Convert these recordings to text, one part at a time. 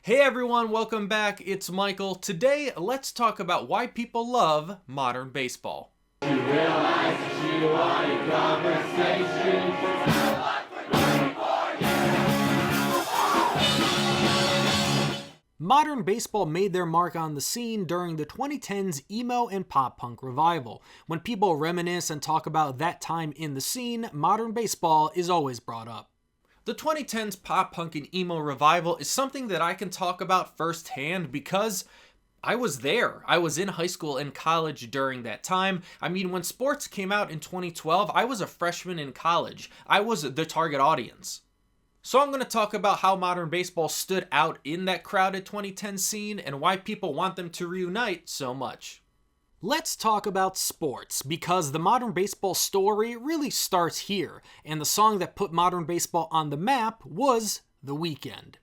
Hey everyone, welcome back. It's Michael. Today, let's talk about why people love modern baseball. You realize that you wanted conversation. Modern baseball made their mark on the scene during the 2010s emo and pop punk revival. When people reminisce and talk about that time in the scene, modern baseball is always brought up. The 2010s pop punk and emo revival is something that I can talk about firsthand because I was there. I was in high school and college during that time. I mean, when sports came out in 2012, I was a freshman in college. I was the target audience. So I'm going to talk about how modern baseball stood out in that crowded 2010 scene and why people want them to reunite so much. Let's talk about sports, because the modern baseball story really starts here, and the song that put modern baseball on the map was The Weeknd.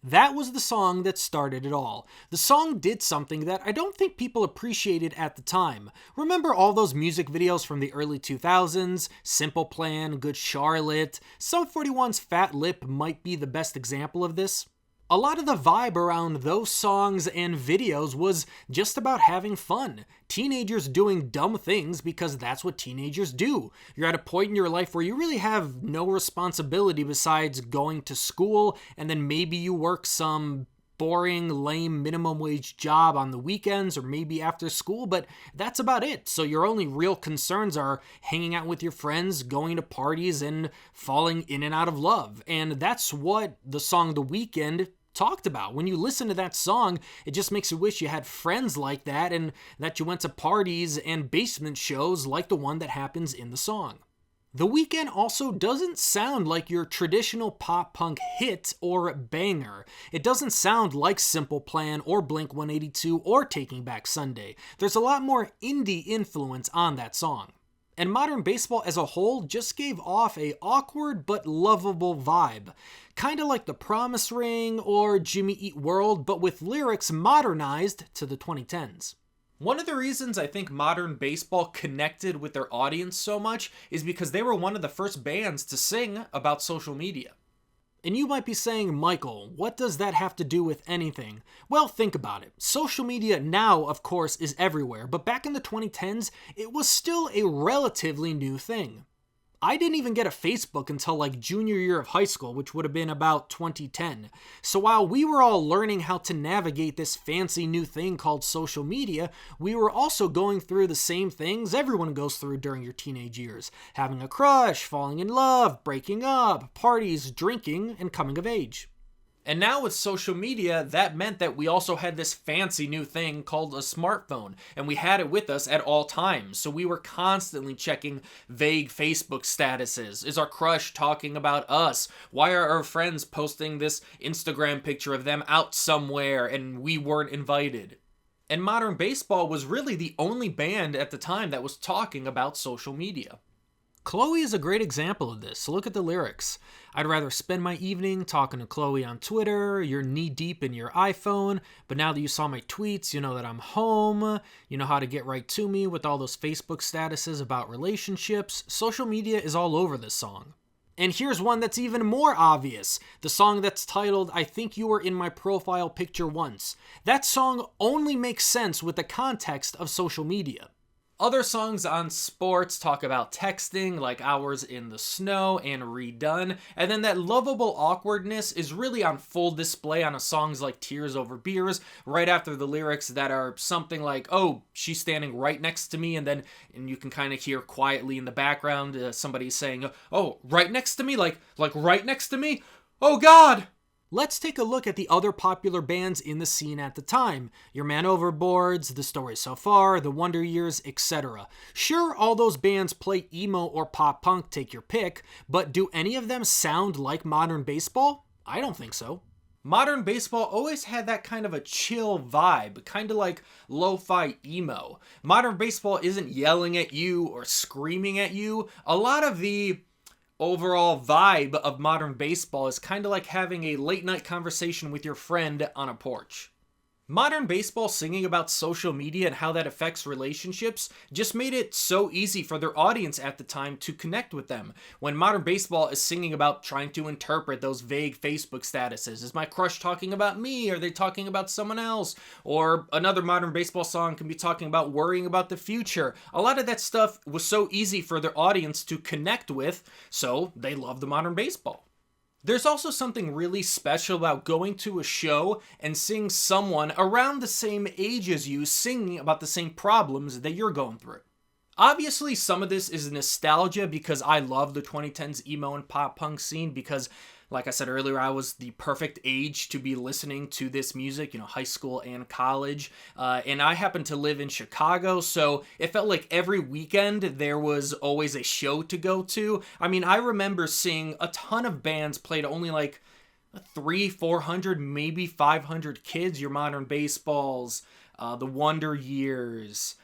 That was the song that started it all. The song did something that I don't think people appreciated at the time. Remember all those music videos from the early 2000s? Simple Plan, Good Charlotte. Sum 41's Fat Lip might be the best example of this. A lot of the vibe around those songs and videos was just about having fun. Teenagers doing dumb things because that's what teenagers do. You're at a point in your life where you really have no responsibility besides going to school, and then maybe you work some boring, lame minimum wage job on the weekends or maybe after school, but that's about it. So your only real concerns are hanging out with your friends, going to parties, and falling in and out of love. And that's what the song The Weeknd talked about. When you listen to that song, it just makes you wish you had friends like that and that you went to parties and basement shows like the one that happens in the song. The Weeknd also doesn't sound like your traditional pop punk hit or banger. It doesn't sound like Simple Plan or Blink-182 or Taking Back Sunday. There's a lot more indie influence on that song. And modern baseball as a whole just gave off a awkward but lovable vibe. Kinda like The Promise Ring or Jimmy Eat World, but with lyrics modernized to the 2010s. One of the reasons I think modern baseball connected with their audience so much is because they were one of the first bands to sing about social media. And you might be saying, Michael, what does that have to do with anything? Well, think about it. Social media now, of course, is everywhere, but back in the 2010s, it was still a relatively new thing. I didn't even get a Facebook until like junior year of high school, which would have been about 2010. So while we were all learning how to navigate this fancy new thing called social media, we were also going through the same things everyone goes through during your teenage years. Having a crush, falling in love, breaking up, parties, drinking, and coming of age. And now with social media, that meant that we also had this fancy new thing called a smartphone, and we had it with us at all times. So we were constantly checking vague Facebook statuses. Is our crush talking about us? Why are our friends posting this Instagram picture of them out somewhere and we weren't invited? And modern baseball was really the only band at the time that was talking about social media. Chloe is a great example of this. Look at the lyrics. I'd rather spend my evening talking to Chloe on Twitter. You're knee-deep in your iPhone. But now that you saw my tweets, you know that I'm home. You know how to get right to me with all those Facebook statuses about relationships. Social media is all over this song. And here's one that's even more obvious. The song that's titled, I Think You Were in My Profile Picture Once. That song only makes sense with the context of social media. Other songs on sports talk about texting, like Hours in the Snow and Redone, and then that lovable awkwardness is really on full display on songs like Tears Over Beers, right after the lyrics that are something like, oh, she's standing right next to me, and you can kind of hear quietly in the background somebody saying, oh, right next to me? Like right next to me? Oh, God! Let's take a look at the other popular bands in the scene at the time. Your Man Overboards, The Story So Far, The Wonder Years, etc. Sure, all those bands play emo or pop punk, take your pick, but do any of them sound like modern baseball? I don't think so. Modern baseball always had that kind of a chill vibe, kind of like lo-fi emo. Modern baseball isn't yelling at you or screaming at you. A lot of the overall vibe of modern baseball is kind of like having a late night conversation with your friend on a porch. Modern baseball singing about social media and how that affects relationships just made it so easy for their audience at the time to connect with them. When modern baseball is singing about trying to interpret those vague Facebook statuses, is my crush talking about me? Are they talking about someone else? Or another modern baseball song can be talking about worrying about the future. A lot of that stuff was so easy for their audience to connect with, so they love the modern baseball. There's also something really special about going to a show and seeing someone around the same age as you singing about the same problems that you're going through. Obviously, some of this is nostalgia because I love the 2010s emo and pop punk scene because, like I said earlier, I was the perfect age to be listening to this music, high school and college. And I happened to live in Chicago, so it felt like every weekend there was always a show to go to. I mean, I remember seeing a ton of bands played only like 300-400, maybe 500 kids. Your Modern Baseballs, the Wonder Years,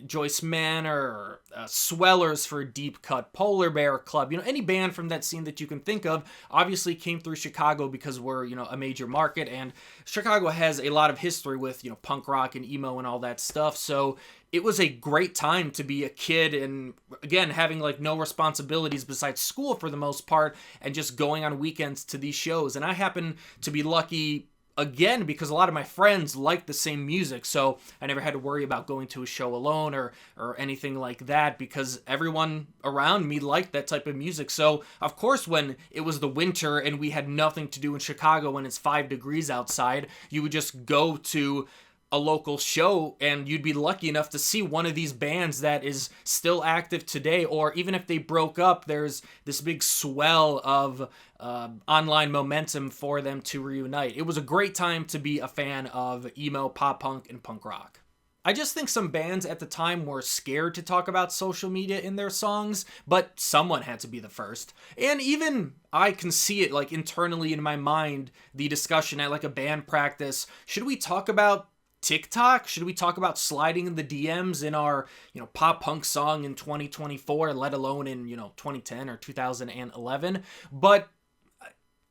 Joyce Manor, Swellers for Deep Cut, Polar Bear Club, any band from that scene that you can think of obviously came through Chicago because we're, a major market, and Chicago has a lot of history with, punk rock and emo and all that stuff. So it was a great time to be a kid and, again, having like no responsibilities besides school for the most part and just going on weekends to these shows. And I happen to be lucky again, because a lot of my friends like the same music, so I never had to worry about going to a show alone or anything like that, because everyone around me liked that type of music. So, of course, when it was the winter and we had nothing to do in Chicago when it's 5 degrees outside, you would just go to a local show and you'd be lucky enough to see one of these bands that is still active today, or even if they broke up, there's this big swell of online momentum for them to reunite. It was a great time to be a fan of emo, pop punk, and punk rock. I just think some bands at the time were scared to talk about social media in their songs, but someone had to be the first. And even I can see it like internally in my mind, the discussion at like a band practice. Should we talk about TikTok? Should we talk about sliding in the DMs in our, pop punk song in 2024, let alone in, 2010 or 2011? But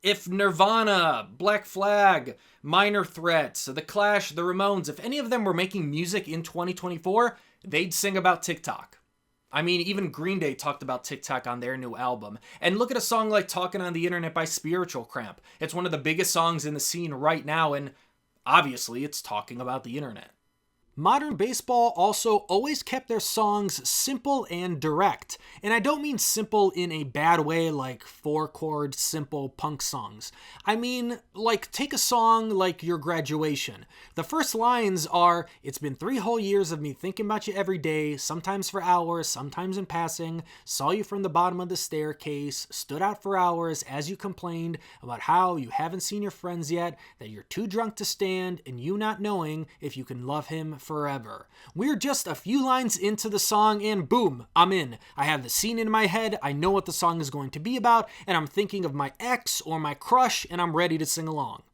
if Nirvana, Black Flag, Minor Threat, The Clash, The Ramones, if any of them were making music in 2024, they'd sing about TikTok. I mean, even Green Day talked about TikTok on their new album. And look at a song like Talking on the Internet by Spiritual Cramp. It's one of the biggest songs in the scene right now, and obviously, it's talking about the internet. Modern baseball also always kept their songs simple and direct. And I don't mean simple in a bad way like 4-chord simple punk songs. I mean, like, take a song like Your Graduation. The first lines are, "It's been 3 whole years of me thinking about you every day, sometimes for hours, sometimes in passing, saw you from the bottom of the staircase, stood out for hours as you complained about how you haven't seen your friends yet, that you're too drunk to stand, and you not knowing if you can love him forever." We're just a few lines into the song and boom, I'm in. I have the scene in my head, I know what the song is going to be about, and I'm thinking of my ex or my crush, and I'm ready to sing along.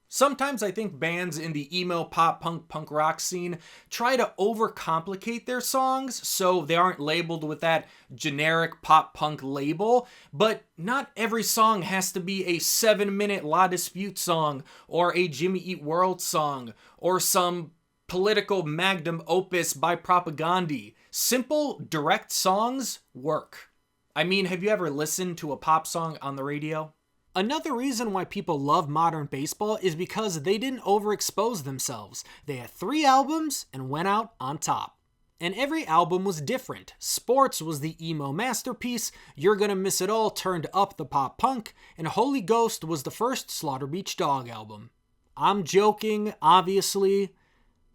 Sometimes I think bands in the emo, pop punk, punk rock scene try to overcomplicate their songs so they aren't labeled with that generic pop punk label, but not every song has to be a 7-minute La Dispute song or a Jimmy Eat World song or some political magnum opus by Propagandhi. Simple, direct songs work. I mean, have you ever listened to a pop song on the radio? Another reason why people love modern baseball is because they didn't overexpose themselves. They had 3 albums and went out on top. And every album was different. Sports was the emo masterpiece, You're Gonna Miss It All turned up the pop punk, and Holy Ghost was the first Slaughter Beach Dog album. I'm joking, obviously.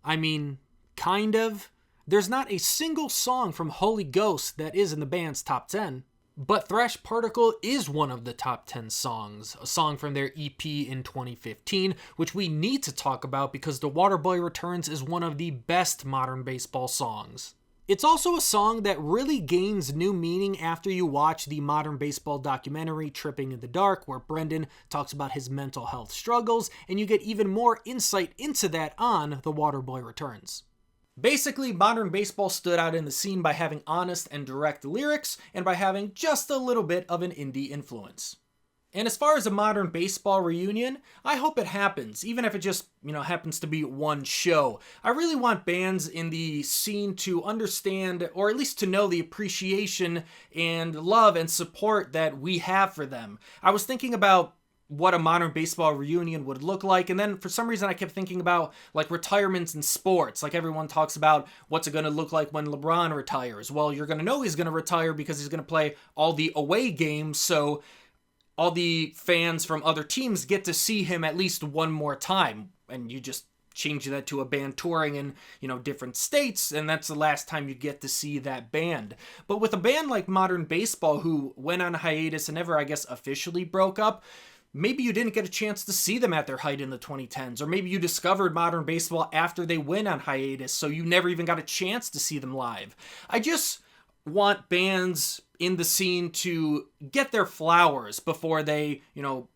I mean, kind of. There's not a single song from Holy Ghost that is in the band's top 10. But Thrash Particle is one of the top 10 songs, a song from their EP in 2015, which we need to talk about because The Waterboy Returns is one of the best modern baseball songs. It's also a song that really gains new meaning after you watch the modern baseball documentary Tripping in the Dark, where Brendan talks about his mental health struggles, and you get even more insight into that on The Waterboy Returns. Basically, modern baseball stood out in the scene by having honest and direct lyrics, and by having just a little bit of an indie influence. And as far as a modern baseball reunion, I hope it happens, even if it just, happens to be one show. I really want bands in the scene to understand, or at least to know the appreciation and love and support that we have for them. I was thinking about what a modern baseball reunion would look like, and then for some reason I kept thinking about like retirements in sports. Like everyone talks about what's it going to look like when LeBron retires. Well, you're going to know he's going to retire because he's going to play all the away games, so all the fans from other teams get to see him at least one more time, and you just change that to a band touring in, different states, and that's the last time you get to see that band. But with a band like Modern Baseball, who went on hiatus and never, I guess, officially broke up, maybe you didn't get a chance to see them at their height in the 2010s, or maybe you discovered Modern Baseball after they went on hiatus, so you never even got a chance to see them live. I just want bands in the scene to get their flowers before they,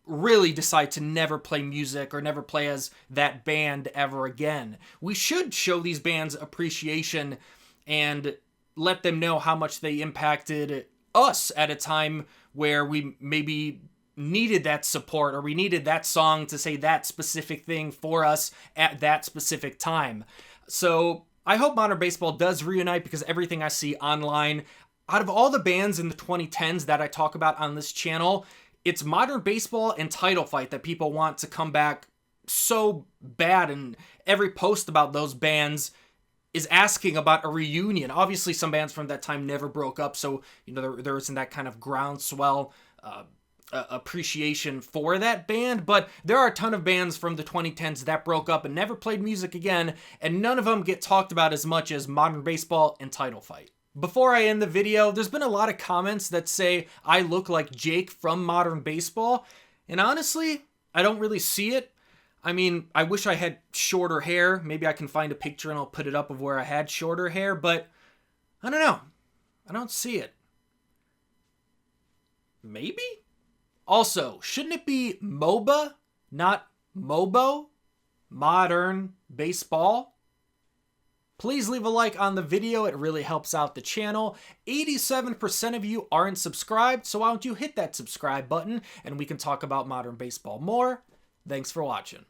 really decide to never play music or never play as that band ever again. We should show these bands appreciation and let them know how much they impacted us at a time where we maybe needed that support, or we needed that song to say that specific thing for us at that specific time. So I hope Modern Baseball does reunite, because everything I see online, out of all the bands in the 2010s that I talk about on this channel, it's Modern Baseball and Title Fight that people want to come back so bad, and every post about those bands is asking about a reunion. Obviously, some bands from that time never broke up, so there isn't that kind of groundswell appreciation for that band, but there are a ton of bands from the 2010s that broke up and never played music again, and none of them get talked about as much as Modern Baseball and Title Fight. Before I end the video, there's been a lot of comments that say I look like Jake from Modern Baseball, and honestly, I don't really see it. I mean, I wish I had shorter hair. Maybe I can find a picture and I'll put it up of where I had shorter hair, but I don't know. I don't see it. Maybe? Also, shouldn't it be MOBA, not Mobo? Modern Baseball? Please leave a like on the video, it really helps out the channel. 87% of you aren't subscribed, so why don't you hit that subscribe button and we can talk about Modern Baseball more. Thanks for watching.